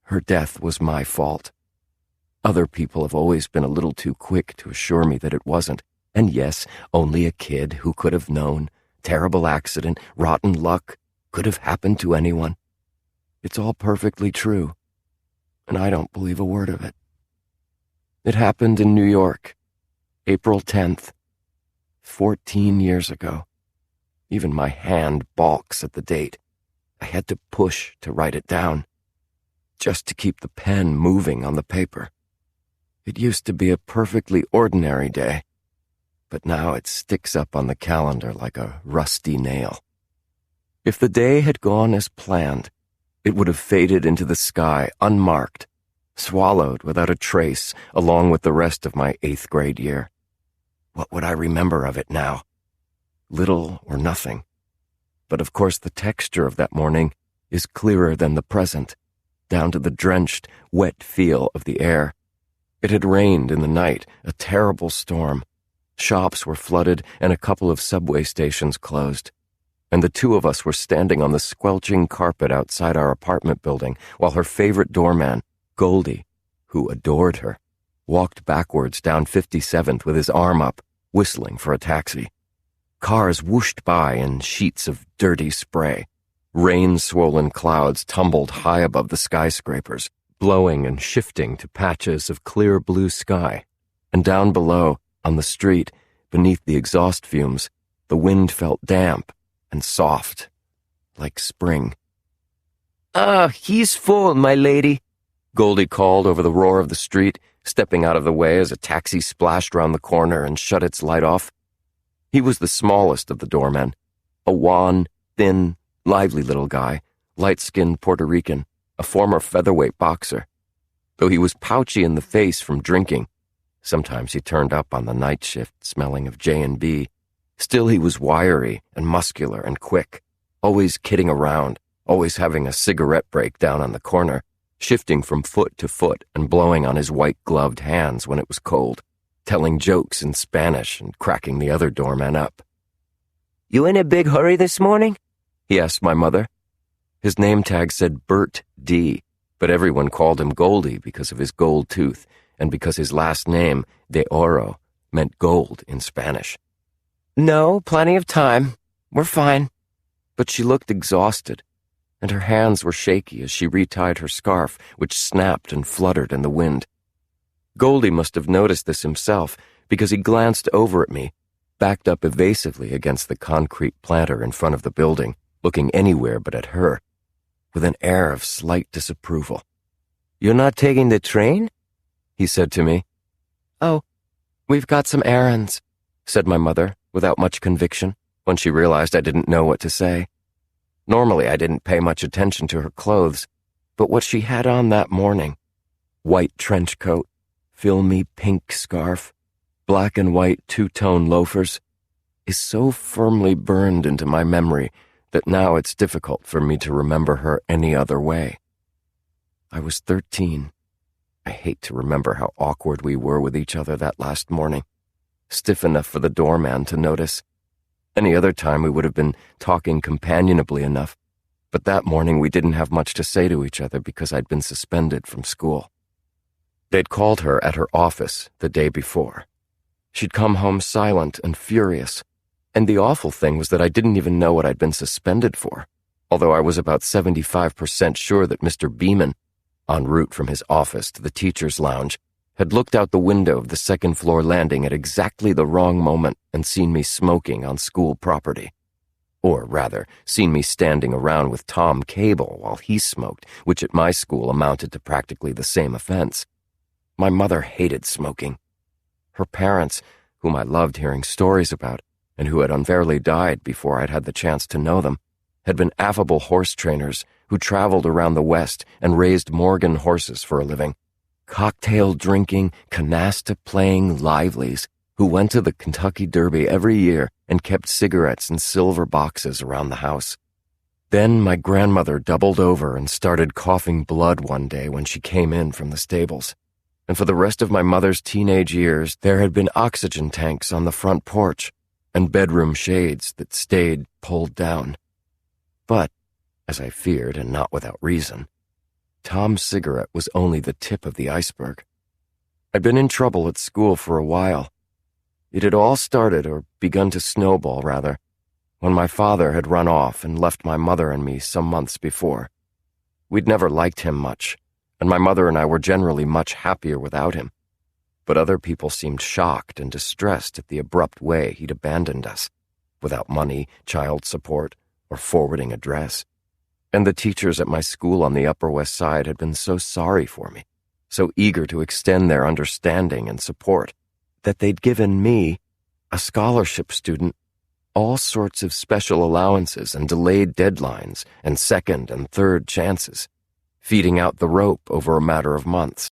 Her death was my fault. Other people have always been a little too quick to assure me that it wasn't. And yes, only a kid, who could have known? Terrible accident, rotten luck, could have happened to anyone. It's all perfectly true, and I don't believe a word of it. It happened in New York, April 10th, 14 years ago. Even my hand balks at the date. I had to push to write it down, just to keep the pen moving on the paper. It used to be a perfectly ordinary day, but now it sticks up on the calendar like a rusty nail. If the day had gone as planned, it would have faded into the sky unmarked, swallowed without a trace along with the rest of my 8th grade year. What would I remember of it now? Little or nothing. But of course the texture of that morning is clearer than the present, down to the drenched, wet feel of the air. It had rained in the night, a terrible storm. Shops were flooded and a couple of subway stations closed. And the two of us were standing on the squelching carpet outside our apartment building while her favorite doorman, Goldie, who adored her, walked backwards down 57th with his arm up, whistling for a taxi. Cars whooshed by in sheets of dirty spray. Rain-swollen clouds tumbled high above the skyscrapers, blowing and shifting to patches of clear blue sky. And down below, on the street, beneath the exhaust fumes, the wind felt damp and soft, like spring. "Ah, he's full, my lady," Goldie called over the roar of the street, stepping out of the way as a taxi splashed round the corner and shut its light off. He was the smallest of the doormen, a wan, thin, lively little guy, light-skinned Puerto Rican, a former featherweight boxer. Though he was pouchy in the face from drinking, sometimes he turned up on the night shift smelling of J&B, still he was wiry and muscular and quick, always kidding around, always having a cigarette break down on the corner, shifting from foot to foot and blowing on his white-gloved hands when it was cold, telling jokes in Spanish and cracking the other doorman up. "You in a big hurry this morning?" he asked my mother. His name tag said Bert D., but everyone called him Goldie because of his gold tooth and because his last name, de Oro, meant gold in Spanish. "No, plenty of time. We're fine." But she looked exhausted, and her hands were shaky as she retied her scarf, which snapped and fluttered in the wind. Goldie must have noticed this himself, because he glanced over at me, backed up evasively against the concrete planter in front of the building, looking anywhere but at her, with an air of slight disapproval. "You're not taking the train?" he said to me. "Oh, we've got some errands," said my mother, without much conviction, when she realized I didn't know what to say. Normally I didn't pay much attention to her clothes, but what she had on that morning, white trench coat, filmy pink scarf, black and white two-tone loafers, is so firmly burned into my memory that now it's difficult for me to remember her any other way. I was 13. I hate to remember how awkward we were with each other that last morning, stiff enough for the doorman to notice. Any other time we would have been talking companionably enough, but that morning we didn't have much to say to each other because I'd been suspended from school. They'd called her at her office the day before. She'd come home silent and furious, and the awful thing was that I didn't even know what I'd been suspended for, although I was about 75% sure that Mr. Beeman, en route from his office to the teacher's lounge, had looked out the window of the second-floor landing at exactly the wrong moment and seen me smoking on school property. Or rather, seen me standing around with Tom Cable while he smoked, which at my school amounted to practically the same offense. My mother hated smoking. Her parents, whom I loved hearing stories about, and who had unfairly died before I'd had the chance to know them, had been affable horse trainers who traveled around the West and raised Morgan horses for a living. Cocktail-drinking, canasta-playing livelies who went to the Kentucky Derby every year and kept cigarettes in silver boxes around the house. Then my grandmother doubled over and started coughing blood one day when she came in from the stables. And for the rest of my mother's teenage years, there had been oxygen tanks on the front porch and bedroom shades that stayed pulled down. But, as I feared, and not without reason, Tom's cigarette was only the tip of the iceberg. I'd been in trouble at school for a while. It had all started, or begun to snowball, rather, when my father had run off and left my mother and me some months before. We'd never liked him much, and my mother and I were generally much happier without him. But other people seemed shocked and distressed at the abrupt way he'd abandoned us, without money, child support, or forwarding address. And the teachers at my school on the Upper West Side had been so sorry for me, so eager to extend their understanding and support, that they'd given me, a scholarship student, all sorts of special allowances and delayed deadlines and second and third chances, feeding out the rope over a matter of months.